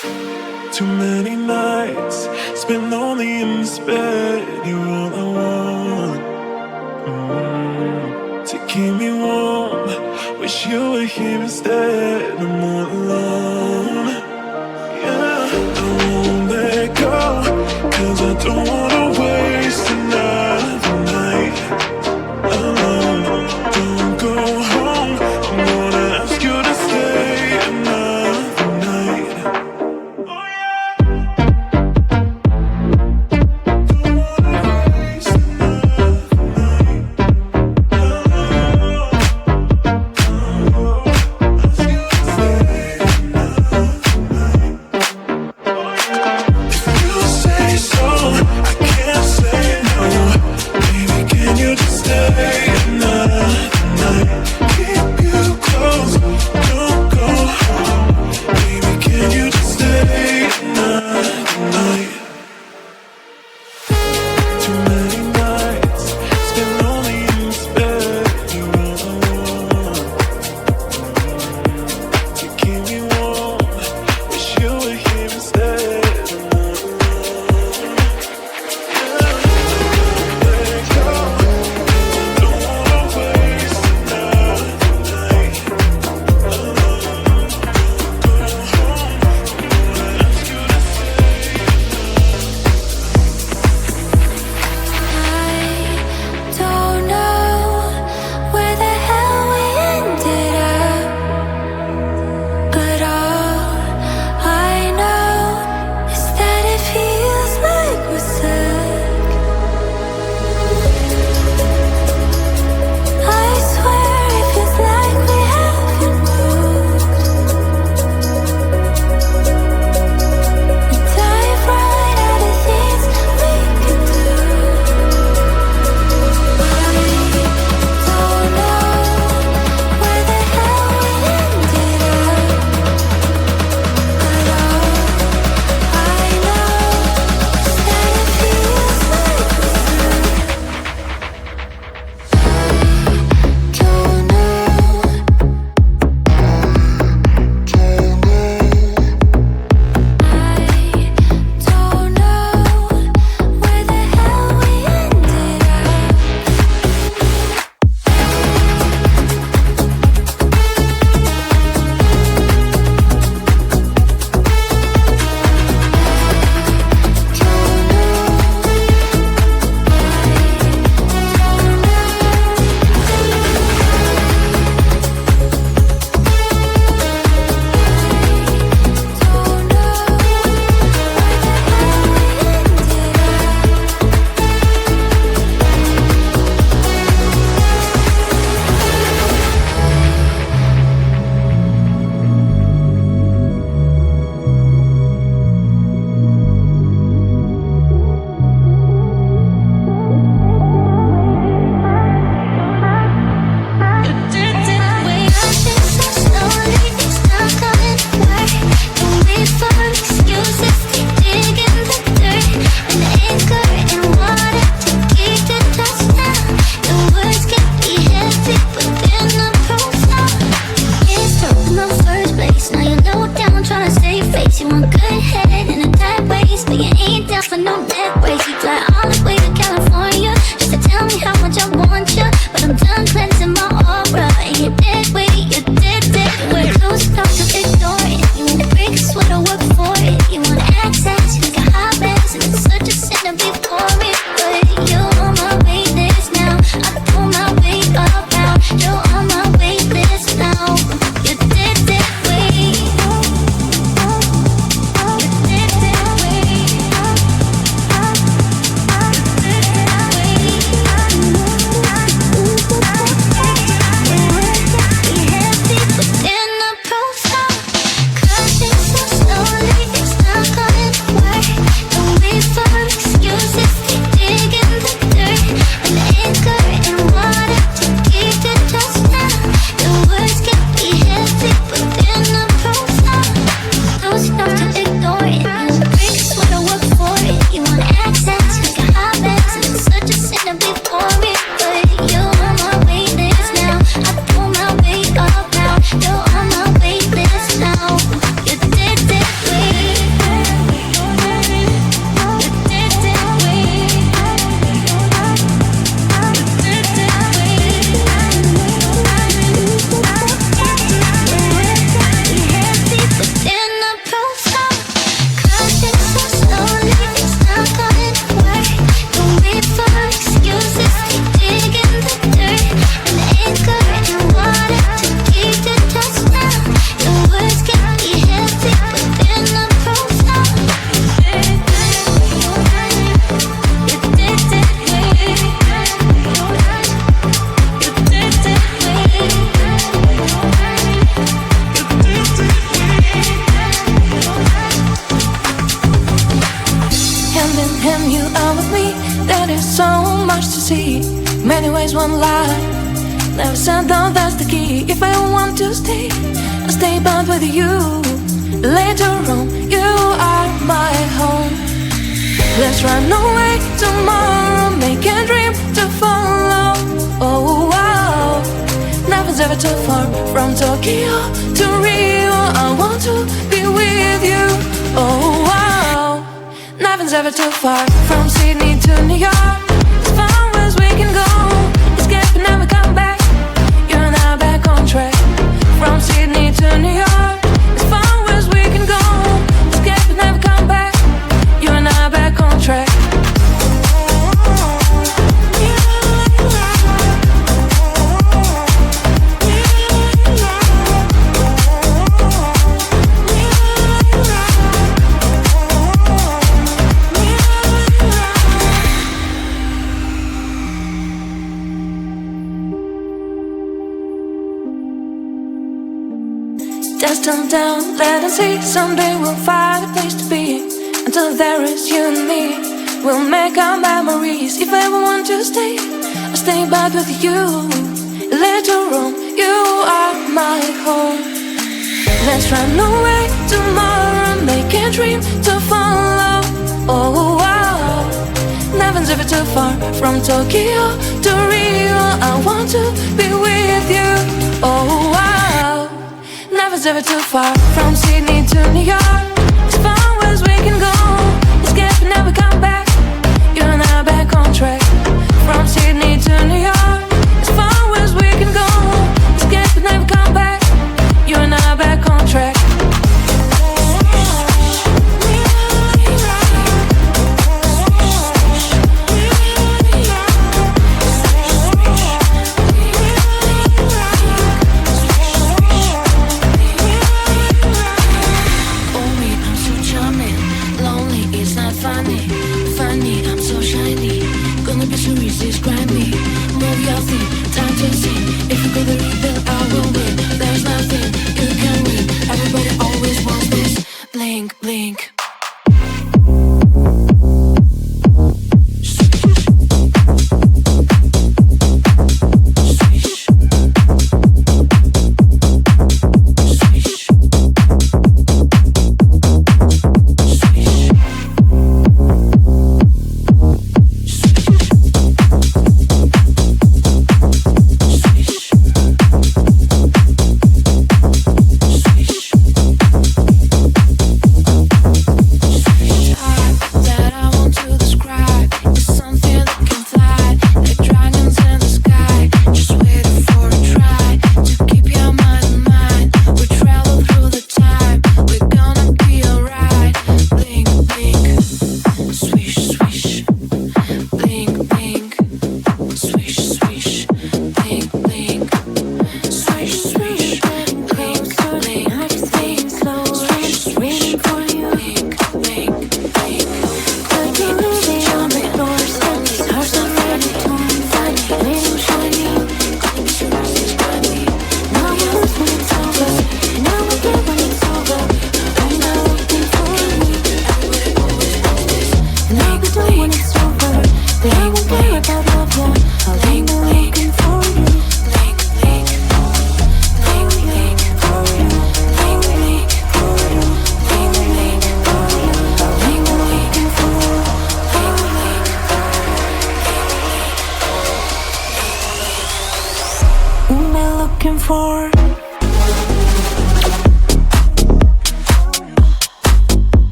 Too many nights spent lonely in this bed. You're all I want. To keep me warm, wish you were here instead. I'm not alone. Yeah, I won't let go, 'cause I don't wanna waste another night alone. Don't go home, I'm gonna ask you to stay another night. Oh yeah. Don't wanna waste another night alone. Ask you to stay. much to see. Many ways, one life. Never said no, that's the key. If I want to stay, I'll stay bound with you. Later on, you are my home. Let's run away tomorrow, make a dream to follow. Oh wow, nothing's ever too far. From Tokyo to Rio, I want to be with you. Oh wow, nothing's ever too far. From Sydney to New York, as far as we can go. Escape and never come back. You're now back on track. From Sydney to New York, as far as we can go. Escape and never come back. You're now back on track. Just turn down, let us see. Someday we'll find a place to be. Until there is you and me, we'll make our memories. If I ever want to stay, I'll stay back with you. Later on, you are my home. Let's run away tomorrow, make a dream to follow. Oh wow, nothing's ever too far. From Tokyo to Rio, I want to be with you. Oh wow, nothing's ever too far. From Sydney to New York, as far as we can go. Escape and never come back. You're now back on track. From Sydney to New York, as far as we can go. Escape and never come back. You're now back on track.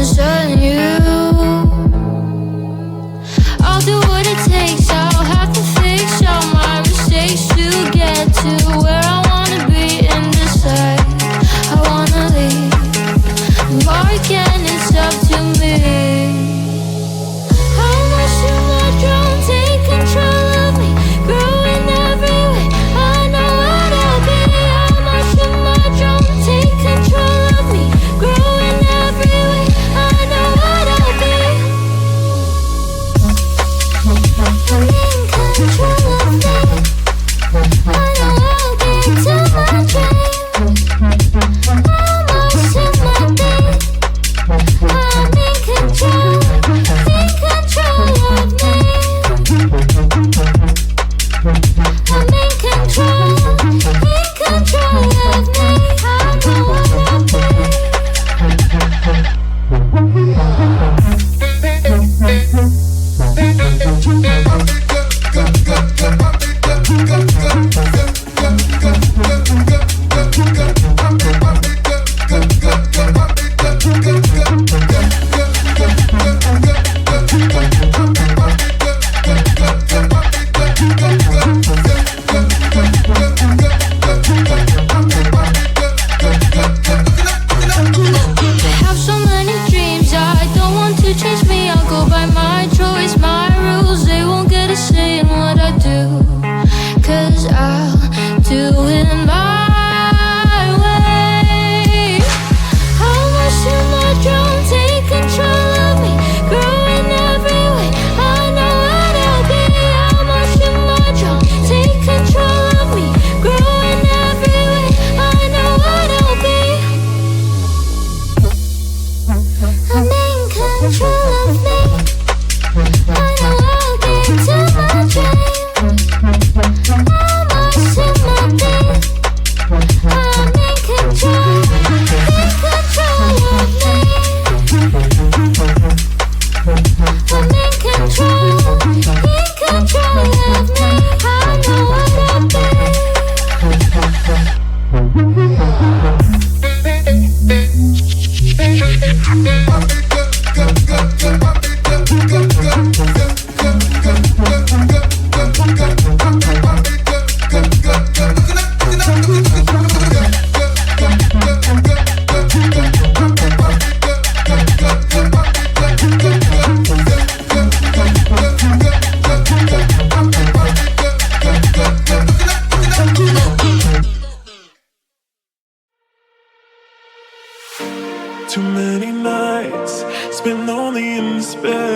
certain you. I'll do what it takes, I'll have to fix all my mistakes to get to where I wanna be and decide I wanna leave. Or again, it's up to me. How much too much don't take control of me, growing every way. I know what I'll be. How much too much don't take control of me, growing every way. I know what I'll be. I'm in control of me. I know I'll get to my dream. Almost in my day. I'm in control of me. I'm in control of me. I know what I'll be. Have so many dreams, I don't want to change me. I'll go by my choice, my rules. They won't get a say in what I do, 'cause I'll do it my way. How much too much don't take control of me, growing every way. I know what I'll be. How much too much don't take control of me, growing every way. I know what I'll be. I'm in control of me. I know I'll get to my dream. Almost in my day. I'm in control of me. I'm in control of me. I know what I'll be. Too many nights spent lonely in despair.